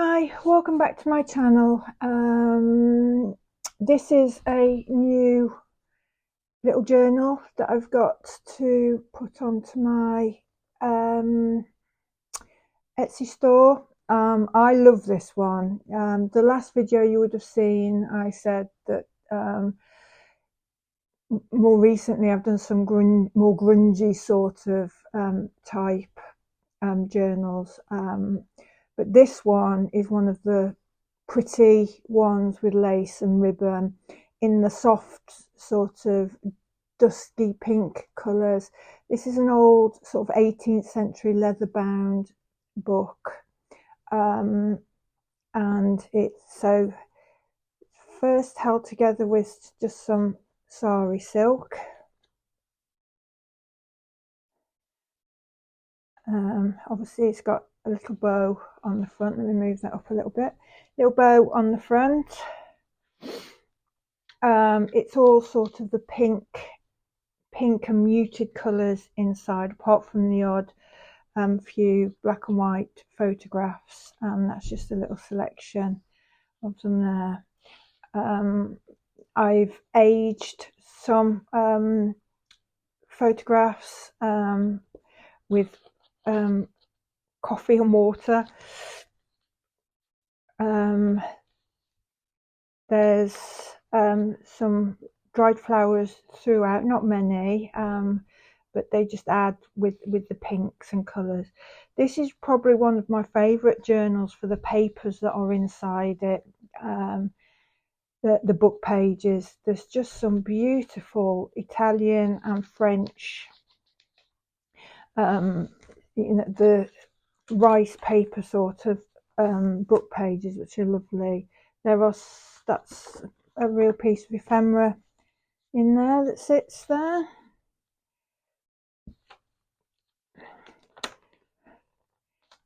Hi, welcome back to my channel. This is a new little journal that I've got to put onto my Etsy store. I love this one. The last video you would have seen, I said that more recently I've done some more grungy sort of type journals. But this one is one of the pretty ones with lace and ribbon in the soft sort of dusky pink colours. This is an old sort of 18th century leather bound book, and it's so first held together with just some sari silk. Obviously it's got a little bow on the front. Let me move that up a little bit. Little bow on the front. It's all sort of the pink and muted colours inside, apart from the odd few black and white photographs, and that's just a little selection of them there. I've aged some photographs with coffee and water. There's some dried flowers throughout, not many, but they just add with the pinks and colours. This is probably one of my favourite journals for the papers that are inside it. The book pages, there's just some beautiful Italian and French, the rice paper sort of book pages, which are lovely. That's a real piece of ephemera in there that sits there.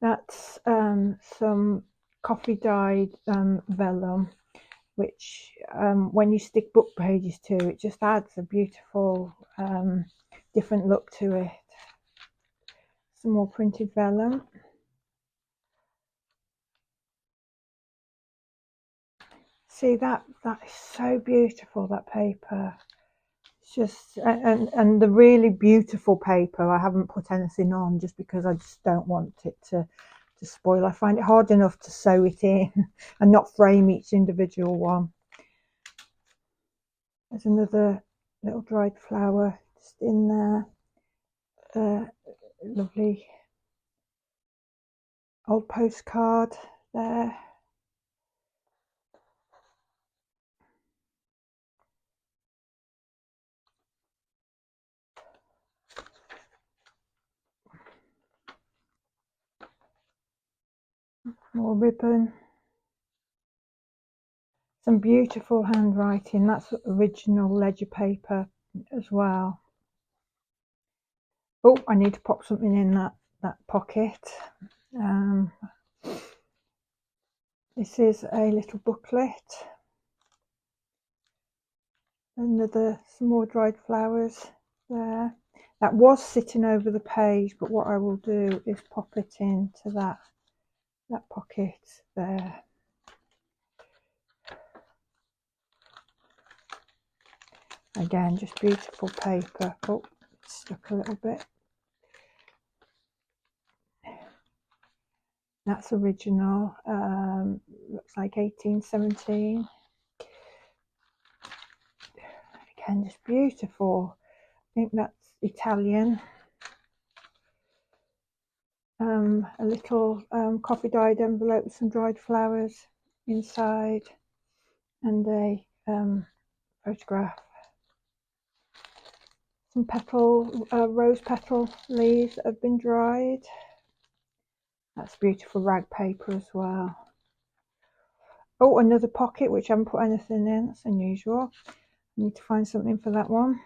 That's some coffee dyed vellum, which when you stick book pages to, it just adds a beautiful different look to it. Some more printed vellum. See, that is so beautiful, that paper. It's just, and the really beautiful paper, I haven't put anything on just because I just don't want it to spoil. I find it hard enough to sew it in and not frame each individual one. There's another little dried flower just in there. Lovely old postcard there. More ribbon. Some beautiful handwriting. That's original ledger paper as well. Oh, I need to pop something in that pocket. This is a little booklet. Some more dried flowers there. That was sitting over the page, but what I will do is pop it into that pocket there. Again, just beautiful paper. Oh, it's stuck a little bit. That's original. Looks like 1817. Again, just beautiful. I think that's Italian. A little coffee dyed envelope with some dried flowers inside, and a photograph. Some rose petal leaves that have been dried. That's beautiful rag paper as well. Oh, another pocket which I haven't put anything in. That's unusual. I need to find something for that one.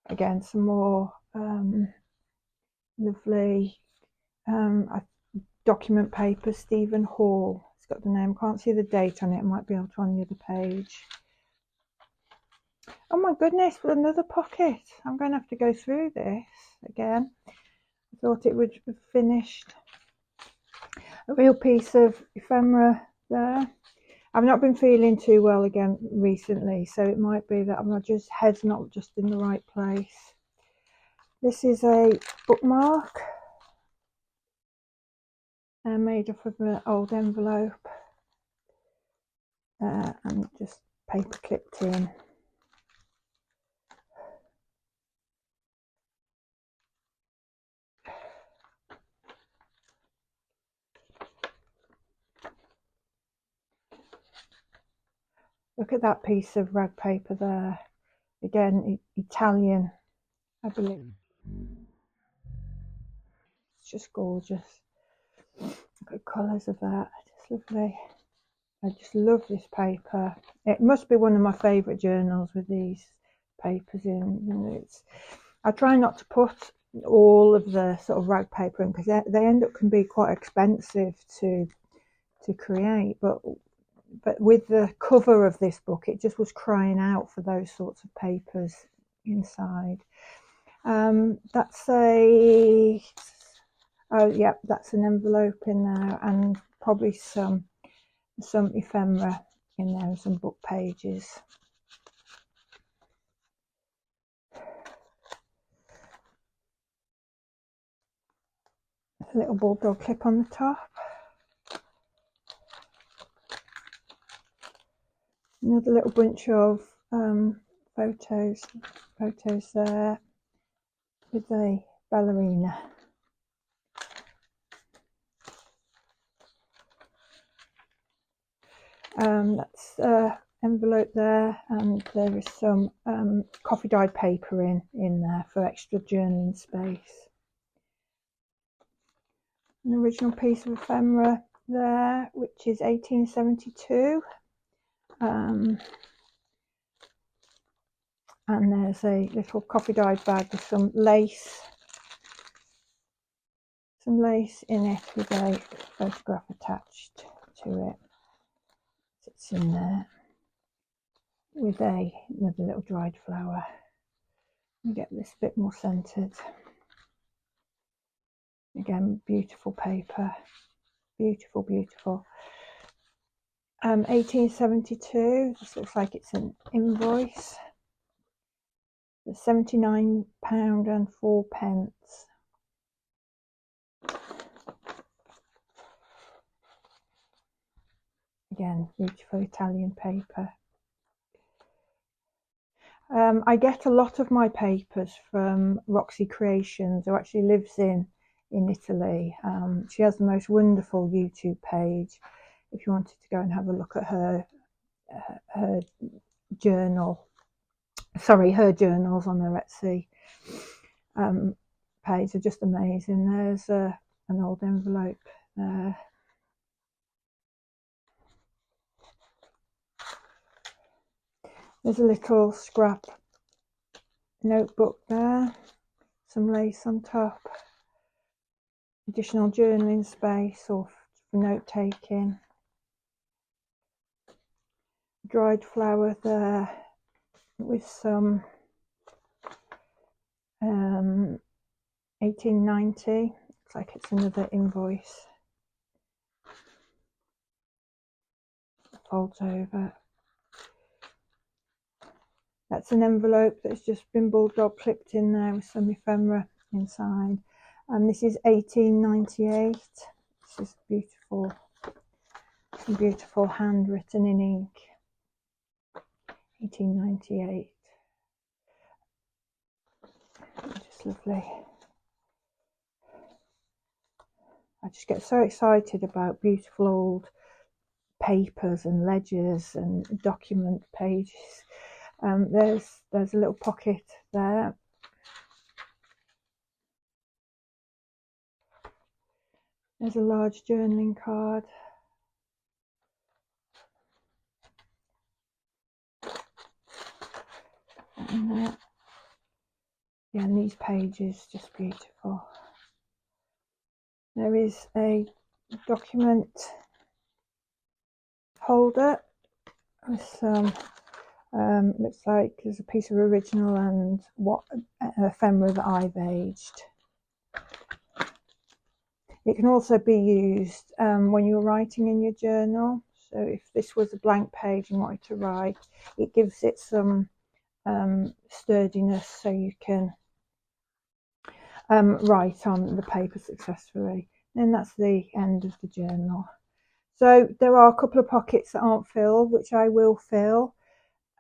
Again, some more lovely document paper. Stephen Hall. It's got the name. Can't see the date on it. It might be on the other page. Oh my goodness, another pocket. I'm going to have to go through this again. I thought it would have finished. A real piece of ephemera there. I've not been feeling too well again recently, so it might be that my head's not just in the right place. This is a bookmark made up of an old envelope and just paper clipped in. Look at that piece of rag paper there. Again, Italian, I believe. It's just gorgeous. Look at the colours of that, just lovely. I just love this paper. It must be one of my favourite journals with these papers in. I try not to put all of the sort of rag paper in because they end up can be quite expensive to create, but with the cover of this book, it just was crying out for those sorts of papers inside. That's an envelope in there, and probably some ephemera in there, and some book pages. A little bulldog clip on the top. Another little bunch of photos there with a ballerina. That's envelope there, and there is some coffee dyed paper in there for extra journaling space. An original piece of ephemera there, which is 1872. And there's a little coffee dyed bag with some lace in it with a photograph attached to it. Sits in there with another little dried flower. You get this a bit more centered. Again, beautiful paper, beautiful. 1872. This looks like it's an invoice. £79.04. Again, beautiful Italian paper. I get a lot of my papers from Roxy Creations, who actually lives in Italy. She has the most wonderful YouTube page. If you wanted to go and have a look at her journal, her journals on her Etsy page are just amazing. There's an old envelope there. There's a little scrap notebook there, some lace on top, additional journaling space or for note taking. Dried flower there with some 1890. Looks like it's another invoice. Folds over. That's an envelope that's just been bulldog clipped in there with some ephemera inside. And this is 1898. This is beautiful. Some beautiful handwritten in ink. 1898. Just lovely. I just get so excited about beautiful old papers and ledgers and document pages. There's a little pocket there. There's a large journaling card. And yeah, and these pages, just beautiful. There is a document holder with some looks like there's a piece of original and what ephemera that I've aged. It can also be used when you're writing in your journal. So if this was a blank page and wanted to write, it gives it some sturdiness so you can write on the paper successfully. And that's the end of the journal. So there are a couple of pockets that aren't filled, which I will fill.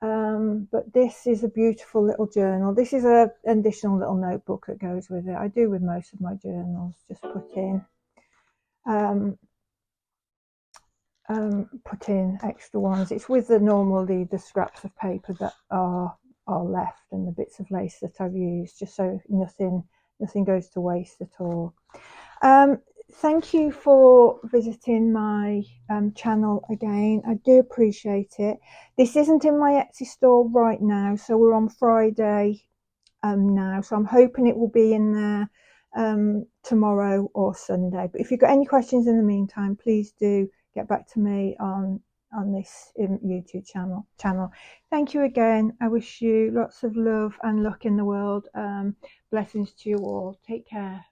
But this is a beautiful little journal. This is an additional little notebook that goes with it. I do with most of my journals, just put in extra ones. It's with the scraps of paper that are left and the bits of lace that I've used, just so nothing goes to waste at all. Thank you for visiting my channel again. I do appreciate it. This isn't in my Etsy store right now, so we're on Friday now, so I'm hoping it will be in there tomorrow or Sunday. But if you've got any questions in the meantime, please do get back to me on this YouTube channel. Thank you again. I wish you lots of love and luck in the world. Blessings to you all. Take care.